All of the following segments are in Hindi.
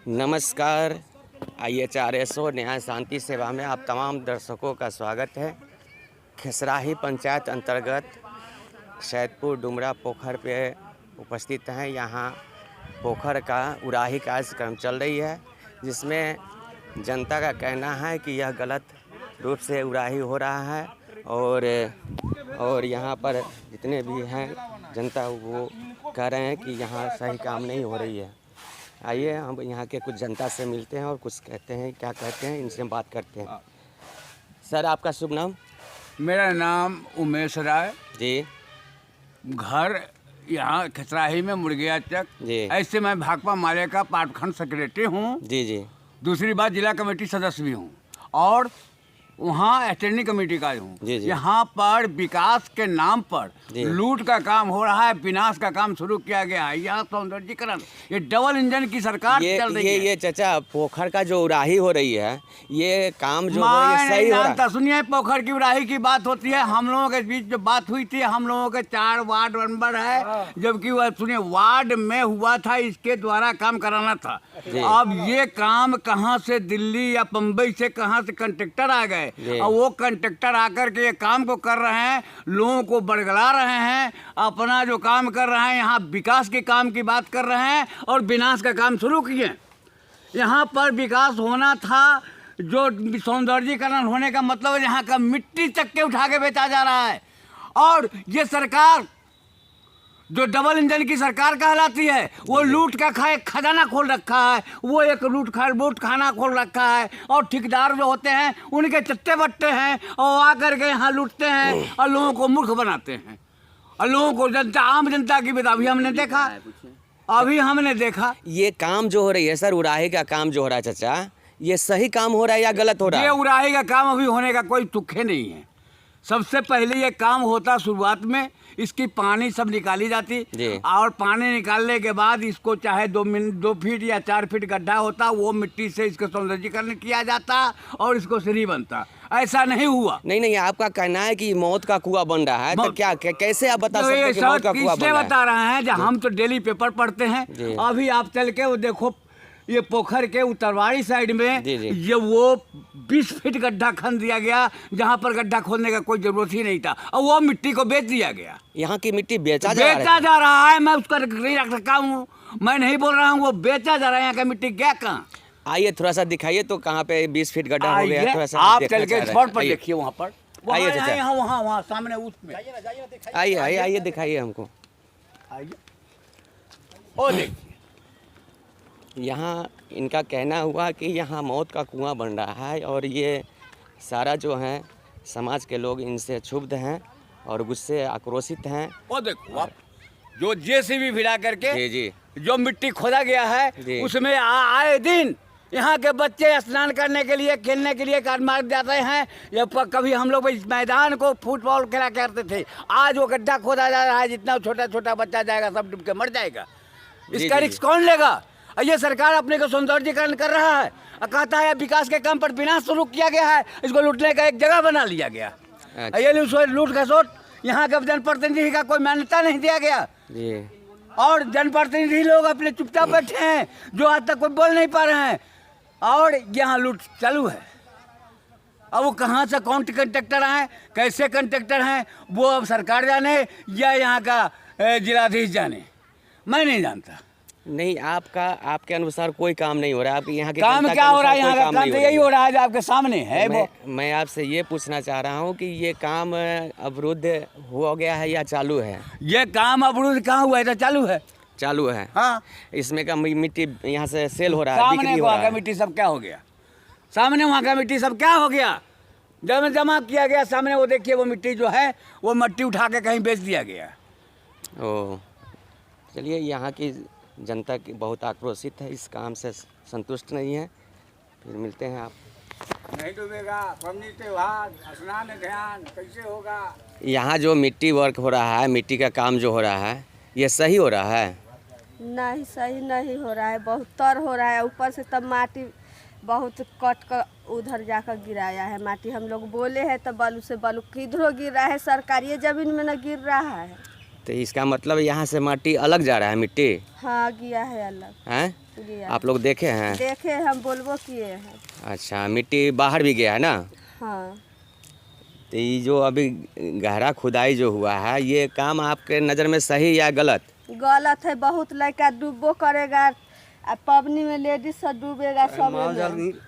नमस्कार। IHRSO न्याय शांति सेवा में आप तमाम दर्शकों का स्वागत है। खेसराही पंचायत अंतर्गत सैदपुर डुमरा पोखर पे उपस्थित हैं। यहाँ पोखर का उड़ाही कार्यक्रम चल रही है, जिसमें जनता का कहना है कि यह गलत रूप से उड़ाही हो रहा है और यहाँ पर जितने भी हैं जनता वो कह रहे हैं कि यहाँ सही काम नहीं हो रही है। आइए हम यहाँ के कुछ जनता से मिलते हैं और कुछ कहते हैं, क्या कहते हैं इनसे बात करते हैं। सर, आपका शुभ नाम? मेरा नाम उमेश राय जी। घर यहाँ खसराही में मुर्गिया चक जी। ऐसे मैं भाकपा माले का पाठखंड सेक्रेटरी हूँ। जी जी। दूसरी बात जिला कमेटी सदस्य भी हूँ और वहाँ स्टैंडिंग कमेटी का हूँ। यहाँ पर विकास के नाम पर लूट का काम हो रहा है, विनाश का काम शुरू किया गया है। यहाँ सौंदर्यीकरण, ये डबल इंजन की सरकार चल रही है। ये चाचा, पोखर का जो उड़ाही हो रही है, ये काम जो है ये सही हो रहा है? सुनिए, पोखर की उड़ाही की बात होती है। हम लोगों के बीच जो बात हुई थी, हम लोगों के 4 वार्ड मेंबर है, जबकि वह सुनिए वार्ड में हुआ था, इसके द्वारा काम कराना था। अब ये काम कहाँ से दिल्ली या बम्बई से कहाँ से कंट्रेक्टर आ गए और वो कंट्रेक्टर आकर के ये काम को कर रहे हैं, लोगों को बरगला रहे हैं, अपना जो काम कर रहे हैं। यहाँ विकास के काम की बात कर रहे हैं और विनाश का काम शुरू किए। यहाँ पर विकास होना था, जो सौंदर्यीकरण होने का मतलब है यहाँ का मिट्टी तक के उठा के बेचा जा रहा है। और ये सरकार जो डबल इंजन की सरकार कहलाती है, वो लूट का खजाना खोल रखा है। वो एक लूट खाना खोल रखा है और ठेकेदार जो होते हैं उनके चट्टे बट्टे हैं और आकर के यहाँ लूटते हैं और लोगों को मूर्ख बनाते हैं और लोगों को आम जनता की भी अभी हमने देखा ये काम जो हो रही है सर, उड़ाही का काम जो हो रहा है चाचा, ये सही काम हो रहा है या गलत हो रहा है? ये उड़ाही का काम अभी होने का कोई तुक्के नहीं है। सबसे पहले ये काम होता शुरुआत में, इसकी पानी सब निकाली जाती और पानी निकालने के बाद इसको चाहे 2 फीट या 4 फीट गड्ढा होता, वो मिट्टी से इसका सौंदर्यीकरण किया जाता और इसको सीढ़ी बनता। ऐसा नहीं हुआ। नहीं, आपका कहना है कि मौत का कुआं बन रहा है, तो क्या कैसे आप बता सकते हैं कि मौत का कुआं बन रहा है? बता रहे हैं, जब हम तो डेली पेपर पढ़ते हैं। अभी आप चल के वो देखो, ये पोखर के उत्तरवाड़ी साइड में ये वो 20 फीट गड्ढा खन दिया गया, जहाँ पर गड्ढा खोदने का कोई जरूरत ही नहीं था और वो मिट्टी को बेच दिया गया। यहाँ की मिट्टी बेचा जा रहा है। मैं उसका नहीं रख सका हूँ, मैं नहीं बोल रहा हूँ, वो बेचा जा रहा है। यहाँ का मिट्टी गया कहाँ? आइए थोड़ा सा दिखाइए तो, कहाँ पे 20 फीट गड्ढा हो गया, थोड़ा सा आप चल के स्पॉट पर देखिए। वहाँ पर आइए चाचा, वहाँ सामने उसमें आइए दिखाइए हमको। आइए ओ देखिए, यहाँ इनका कहना हुआ कि यहाँ मौत का कुआं बन रहा है और ये सारा जो है समाज के लोग इनसे क्षुब्ध हैं और गुस्से आक्रोशित हैं। वो देखो आप, जो JCB भिड़ा करके जी जो मिट्टी खोदा गया है, उसमें आए दिन यहाँ के बच्चे स्नान करने के लिए, खेलने के लिए मार जाते हैं। या कभी हम लोग इस मैदान को फुटबॉल खेला करते थे, आज वो गड्ढा खोदा जा रहा है, जितना छोटा छोटा बच्चा जाएगा सब डूब के मर जाएगा। इसका रिस्क कौन लेगा? ये सरकार अपने को सौंदर्यीकरण कर रहा है और कहता है विकास के काम पर विनाश शुरू किया गया है, इसको लूटने का एक जगह बना लिया गया। ये लूट खसोट यहाँ के जनप्रतिनिधि का कोई मान्यता नहीं दिया गया और जनप्रतिनिधि लोग अपने चुपचाप बैठे हैं, जो आज तक कोई बोल नहीं पा रहे हैं और यहाँ लूट चालू है। अब वो कहाँ से कौन कंट्रेक्टर हैं, कैसे कंट्रेक्टर हैं, वो अब सरकार जाने या यहाँ का जिलाधीश जाने, मैं नहीं जानता। नहीं, आपके अनुसार कोई काम नहीं हो रहा है? आप यहाँ के काम क्या हो रहा है? यहाँ का काम तो यही हो रहा है जो आपके सामने है। मैं आपसे ये पूछना चाह रहा हूँ कि ये काम अवरुद्ध हो गया है या चालू है? ये काम अवरुद्ध कहाँ हुआ है? तो चालू है। हाँ, इसमें का मिट्टी यहाँ से सेल हो रहा है, सामने वहाँ का मिट्टी सब क्या हो गया? सामने वहाँ का मिट्टी सब क्या हो गया? जब जमा किया गया सामने, वो देखिए वो मिट्टी जो है वो मिट्टी उठा के कहीं बेच दिया गया। ओह, चलिए, यहाँ की जनता की बहुत आक्रोशित है, इस काम से संतुष्ट नहीं है। फिर मिलते हैं। आप नहीं डूबेगा, त्योहार स्नान ध्यान कैसे होगा? यहाँ जो मिट्टी वर्क हो रहा है, मिट्टी का काम जो हो रहा है, ये सही हो रहा है? नहीं, सही नहीं हो रहा है, बहुत तर हो रहा है। ऊपर से तब माटी बहुत कट कर उधर जाकर गिराया है माटी। हम लोग बोले हैं तो बालू से बालू किधरों गिर रहा है, सरकारी जमीन में न गिर रहा है। तो इसका मतलब यहाँ से माटी अलग जा रहा है, मिट्टी हाँ गया है अलग हैं? गया। आप लोग देखे हैं? देखे हम बोलबो किए हैं। अच्छा, मिट्टी बाहर भी गया है ना? हाँ तो ये जो अभी गहरा खुदाई जो हुआ है, ये काम आपके नज़र में सही या गलत? गलत है, बहुत लड़का डूबो करेगा, पबनी में लेडीज सब डूबेगा, सब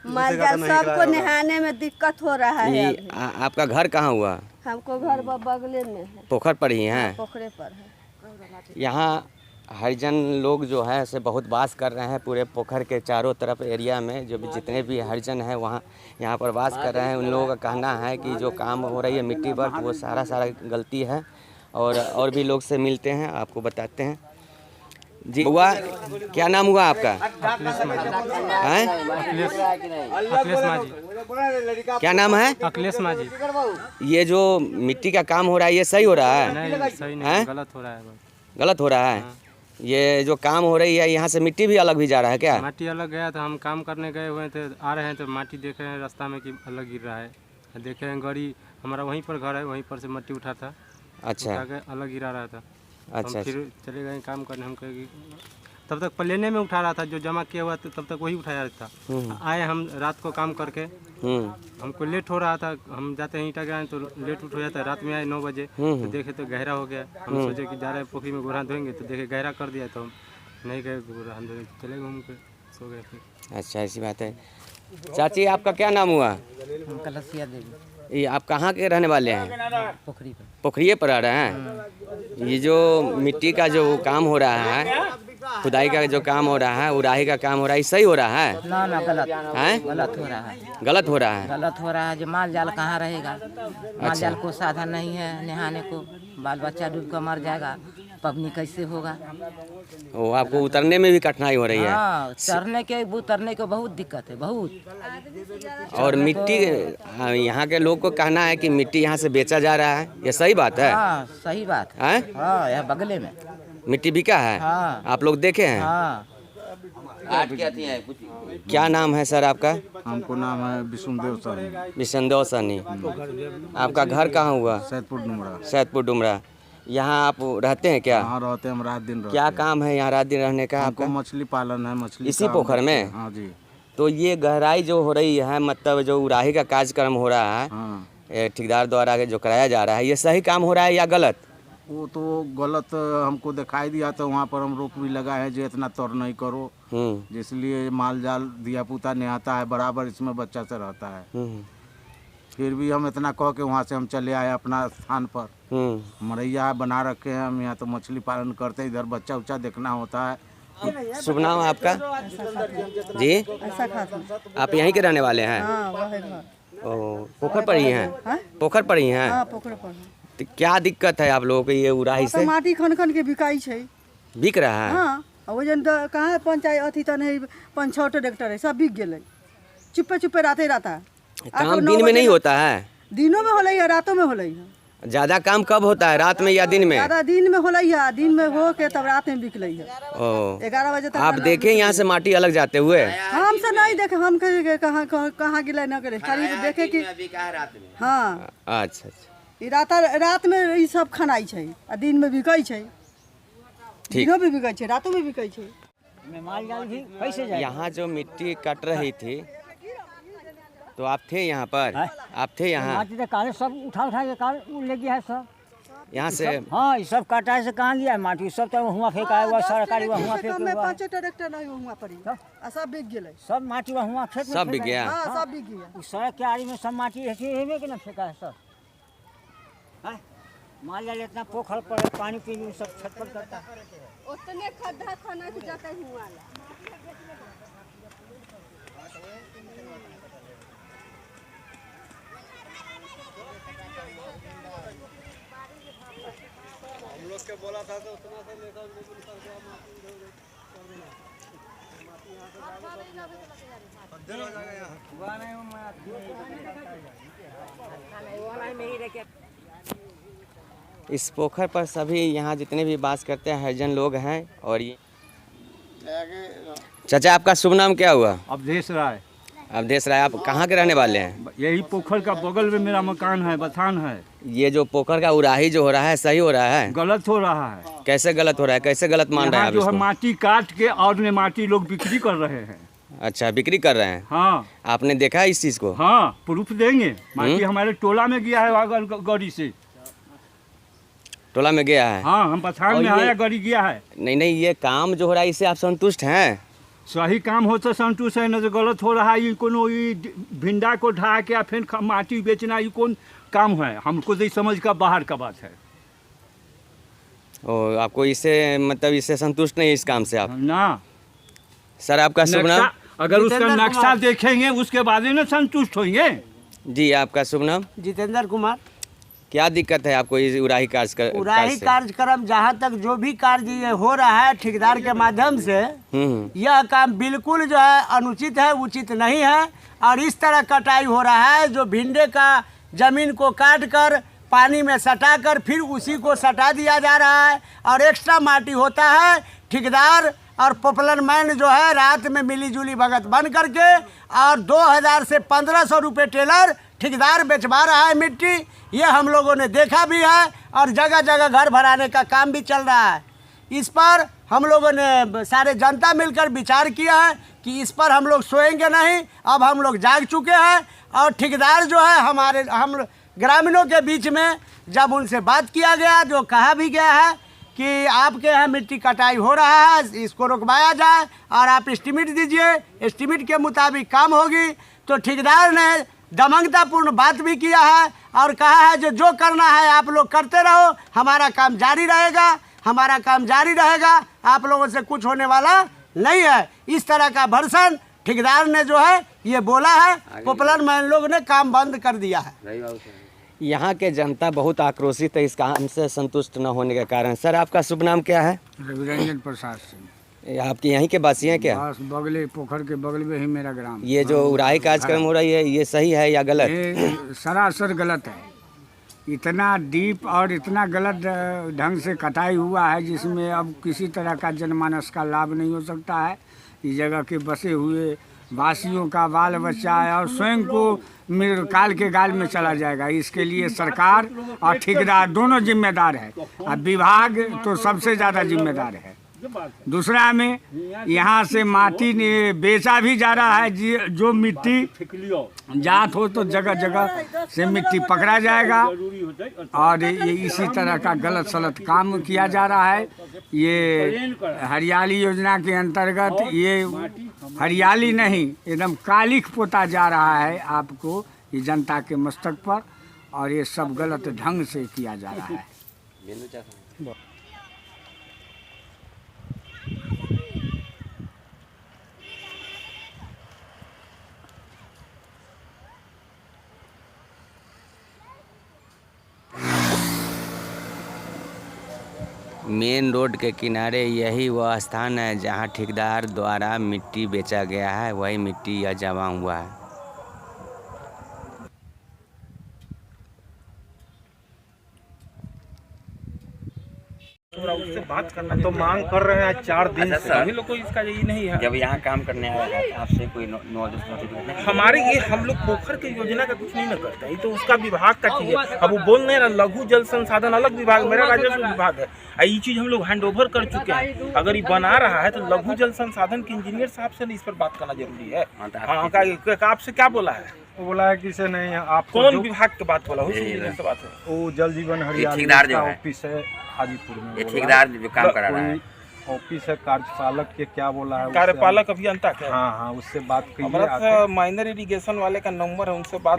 माल जाल सबको नहाने में दिक्कत हो रहा है। ये अभी आपका घर कहाँ हुआ? हमको घर बगले में है, पोखर पर ही हैं? पोखरे पर है। यहाँ हरिजन लोग जो है से बहुत वास कर रहे हैं पूरे पोखर के चारों तरफ एरिया में। जो भी जितने भी हरिजन हैं वहाँ यहाँ पर वास कर रहे हैं। उन लोगों का कहना है कि जो काम हो रही है मिट्टी पर, वो सारा गलती है। और भी लोग से मिलते हैं, आपको बताते हैं। जी हुआ, क्या नाम हुआ आपका? हैं? अखिलेश माझी। क्या नाम है? अखिलेश माझी। ये जो मिट्टी का काम हो रहा है, ये सही हो रहा है? नहीं, सही नहीं, गलत हो रहा है। गलत हो रहा है? ये जो काम हो रही है, यहाँ से मिट्टी भी अलग भी जा रहा है क्या? माटी अलग गया था, हम काम करने गए हुए थे, आ रहे हैं तो माटी देखे हैं रास्ता में कि अलग गिर रहा है। देखे हैं गाड़ी, हमारा वहीं पर घर है, वहीं पर से मिट्टी उठा था। अच्छा, अलग गिरा रहा था। अच्छा। हम फिर चले गए काम करने। हम कहे तब तक प्लेने में उठा रहा था, जो जमा किया हुआ था तब तक वही उठाया था। आए हम रात को काम करके, हमको लेट हो रहा था, हम जाते हैं ईटा गिराने तो लेट उठ हो जाता है। रात में आए 9 बजे तो देखे तो गहरा हो गया। हम सोचे कि जा रहे हैं पोखरी में गोरा धोएंगे, तो देखे गहरा कर दिया, तो हम नहीं गए गोरा धोने, चले घूम के सो गए फिर। अच्छा, ऐसी बात है। चाची, आपका क्या नाम हुआ? कलसिया देवी। ये आप कहाँ के रहने वाले हैं? पोखरी पर। पोखरिए पर आ रहे हैं? ये जो मिट्टी का जो काम हो रहा है, खुदाई का जो काम हो रहा है, उराही का काम हो रहा है, सही हो रहा है? ना गलत हैं? गलत हो रहा है। गलत हो रहा है? गलत हो रहा है। जो माल जाल कहाँ रहेगा? माल जाल को साधन नहीं है नहाने को, बाल बच्चा डूब कर मर जाएगा, पबनी कैसे होगा? वो आपको उतरने में भी कठिनाई हो रही है? हाँ, उतरने को बहुत दिक्कत है, बहुत। और मिट्टी, यहाँ के लोग को कहना है कि मिट्टी यहाँ से बेचा जा रहा है, ये सही बात है? हाँ सही बात है। हैं? हाँ, यहाँ बगले में मिट्टी बिका है? हाँ। आप लोग देखे हैं? हाँ। क्या नाम है सर आपका? हमको नाम है विष्णुदेव सर। विष्णुदेव सनी। आपका घर कहाँ हुआ? सैदपुर डुमरा। सैदपुर डुमरा। यहाँ आप रहते हैं क्या? यहाँ रहते हैं हम, रात दिन रहते क्या हैं। काम है यहाँ रात दिन रहने का हमको आपका? मछली पालन है, मछली इसी काम पोखर करते में? हैं। हाँ जी। तो ये गहराई जो हो रही है, मतलब जो उराही का कार्यक्रम हो रहा है, हाँ, ठेकेदार द्वारा जो कराया जा रहा है, ये सही काम हो रहा है या गलत? वो तो गलत हमको दिखाई दिया, तो वहाँ पर हम रोक भी लगाए हैं, जो इतना तौर नहीं करो, जिसलिए माल जाल दिया पुता नहाता है, बराबर इसमें बच्चा से रहता है। फिर भी हम इतना कह के वहाँ से हम चले आए अपना स्थान पर। मरैया बना रखे हैं हम, यहाँ तो मछली पालन करते, इधर बच्चा उच्चा देखना होता है। शुभ नाम आपका? जी, आप यहीं के रहने वाले हैं? ओ, पोखर पर ही हैं? पोखर पर ही हैं? पोखर पर। तो क्या दिक्कत है आप लोगों को ये उराही से? माटी खन खन के बिकाई छै। बिक रहा है? हाँ, वजन तो कहाँ पंचायत अथी तो नहीं, 5-6 ट्रैक्टर है, सब बिक गए। चुप्पे चुप्पे राते रहता। काम दिन में नहीं होता है? दिनों में होलै है, रातों में होलै है। ज्यादा काम कब होता है, रात में या दिन में? ज्यादा दिन में होलै है, दिन में हो के तब रात में बिकलै है। ओ, 11 बजे तक। आप देखे यहाँ से माटी अलग जाते हुए? हमसे नहीं देखे, हम कहाँ गिले न करे, खाली देखे कि हाँ। अच्छा, रात में ये सब खनाई छै, आ दिन में बिकै छै, दिनों में बिकै छै, रातों में बिकै छै। यहाँ जो मिट्टी कट रही थी, तो आप थे यहाँ पर? आप थे यहाँ? माटी काले सब उठा के काल ले गया है सब यहाँ से? हाँ, ये सब कटाई से कहाँ गया है माटी? सब तो हुआ फेंका हुआ, सरकारी हुआ फेंका हुआ। 5 ट्रैक्टर नहीं हुआ पड़ी, सब बिक गेलै। सब माटी हुआ खेत में सब बिक गया? हाँ, सब बिक गया। उस सड़क के आड़ी में सब माटी है कि ना फेंका है सब। मान लिया इतना पोखर पर पानी पीने सब छत पर करता है। उतने खड्डा खाना के जाते हुआ हम लोग के बोला था तो उतना से लेकर इस पोखर पर सभी यहाँ जितने भी बात करते हैं हरिजन लोग हैं। और ये चाचा, आपका शुभ नाम क्या हुआ? अवधेश राय। अवधेश राय, आप कहाँ के रहने वाले हैं? यही पोखर का बगल में मेरा मकान है, बथान है। ये जो पोखर का उराही जो हो रहा है सही हो रहा है? गलत हो रहा है। कैसे गलत हो रहा है, कैसे गलत मान रहे हैं यहाँ आप जो है इसको? माटी काट के और ने माटी लोग बिक्री कर रहे हैं। अच्छा, बिक्री कर रहे हैं? हाँ आपने देखा है इस चीज़ को? हाँ, प्रूफ देंगे। माटी हमारे टोला में गया है गाड़ी से। टोला में गया है? हाँ, हम पछाड़ और में ये- आया, गाड़ी गया है। नहीं, ये काम जो हो रहा है इससे आप संतुष्ट हैं? सही काम हो तो संतुष्ट है, न तो गलत हो रहा है। ये कोनो ये भिंडा को ढा के फिर माटी बेचना, ये कौन काम है? हमको तो समझ का बाहर का बात है। ओ, आपको इससे मतलब इससे संतुष्ट नहीं है इस काम से आप? ना, सर आपका शुभ नाम? अगर उसका नक्शा देखेंगे उसके बाद ही ना संतुष्ट होंगे। जी, आपका शुभ नाम? जितेंद्र कुमार। क्या दिक्कत है आपको इस उराही उराही कार्यक्रम जहाँ तक जो भी कार्य ये हो रहा है ठेकेदार के माध्यम से, यह काम बिल्कुल जो है अनुचित है, उचित नहीं है। और इस तरह कटाई हो रहा है जो भिंडे का जमीन को काट कर पानी में सटा कर फिर उसी को सटा दिया जा रहा है और एक्स्ट्रा माटी होता है। ठेकेदार और पॉपुलर मैन जो है रात में मिली जुली भगत बन करके और 2000 से 1500 रुपये टेलर ठेकेदार बेचवा रहा है मिट्टी। ये हम लोगों ने देखा भी है और जगह जगह घर भराने का काम भी चल रहा है। इस पर हम लोगों ने सारे जनता मिलकर विचार किया है कि इस पर हम लोग सोएंगे नहीं। अब हम लोग जाग चुके हैं और ठेकेदार जो है हम ग्रामीणों के बीच में जब उनसे बात किया गया, जो कहा भी गया है कि आपके यहाँ मिट्टी कटाई हो रहा है, इसको रुकवाया जाए और आप एस्टीमेट दीजिए, एस्टीमेट के मुताबिक काम होगी। तो ठेकेदार ने दमंगतापूर्ण बात भी किया है और कहा है जो करना है आप लोग करते रहो, हमारा काम जारी रहेगा, हमारा काम जारी रहेगा, आप लोगों से कुछ होने वाला नहीं है। इस तरह का भर्सन ठेकेदार ने जो है ये बोला है। पॉपुलर मैन लोग ने काम बंद कर दिया है। यहाँ के जनता बहुत आक्रोशित है इस काम से संतुष्ट न होने के कारण। सर आपका शुभ नाम क्या है? रविरंजन प्रसाद सिंह। आपके यहीं के वासी हैं क्या? बस बगले पोखर के बगल में ही मेरा ग्राम। ये जो उराही कार्यक्रम हो रही है ये सही है या गलत? ये सरासर गलत है। इतना डीप और इतना गलत ढंग से कटाई हुआ है जिसमें अब किसी तरह का जनमानस का लाभ नहीं हो सकता है। इस जगह के बसे हुए वासियों का बाल बच्चा है और स्वयं को काल के गाल में चला जाएगा। इसके लिए सरकार और ठेकेदार दोनों जिम्मेदार है। अब विभाग तो सबसे ज़्यादा जिम्मेदार है। दूसरा में यहाँ से माटी बेचा भी जा रहा है। जो मिट्टी जात हो तो जगह जगह से मिट्टी पकड़ा जाएगा और ये इसी तरह का गलत सलत काम किया जा रहा है। ये हरियाली योजना के अंतर्गत ये हरियाली नहीं एकदम कालिख पोता जा रहा है आपको ये जनता के मस्तक पर और ये सब गलत ढंग से किया जा रहा है। मेन रोड के किनारे यही वह स्थान है जहां ठेकेदार द्वारा मिट्टी बेचा गया है। वही मिट्टी यह जमा हुआ है। उससे बात करना तो मांग कर रहे हैं 4 दिन से। सभी लोग को इसका यही नहीं है। जब यहाँ काम करने आया है आपसे कोई नॉलेज? हमारे ये हम लोग पोखर की योजना का कुछ नहीं न करते हैं, ये तो उसका विभाग का चीज है। अब वो बोल रहे हैं ना लघु जल संसाधन अलग विभाग, मेरा राजस्व विभाग है। ये चीज हम लोग हैंड ओवर कर चुके हैं। अगर ये बना रहा है तो लघु जल संसाधन के इंजीनियर साहब से इस पर बात करना जरूरी है। आपसे क्या बोला है? वो बोला है कि से नहीं आप कौन विभाग की बात बोला? उसी इंजीनियर से बात है। वो जल जीवन हरियाली का ऑफिस है हाजीपुर में। ये ठेकेदार जो काम करा रहा है ऑफिस है कार्यपालक के क्या बोला है? कार्यपालक अभियंता क्या? हाँ उससे बात हमारा माइनर इरिगेशन वाले का नंबर है, उनसे बात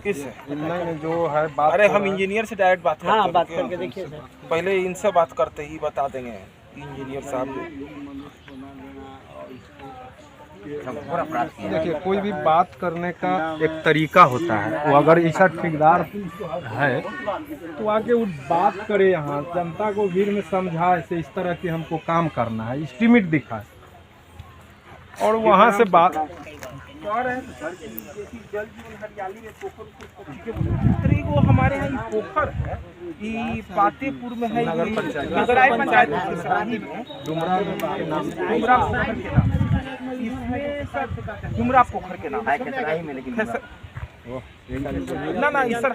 किससे? नहीं जो है बात। अरे हम इंजीनियर से डायरेक्ट बात करके देखिए। पहले इनसे बात करते ही बता देंगे इंजीनियर साहब। देखिए कोई भी बात करने का एक तरीका होता है। वो अगर ऐसा ठेकेदार है तो आगे वो बात करे, यहाँ जनता को भीड़ में समझाए से इस तरह की हमको काम करना है, एस्टीमेट दिखाए और वहाँ से बात वो हमारे यहाँ पोखर है, ये पातेपुर में है, नगराय पंचायत डुमरा पोखर के नाम। ना इस सर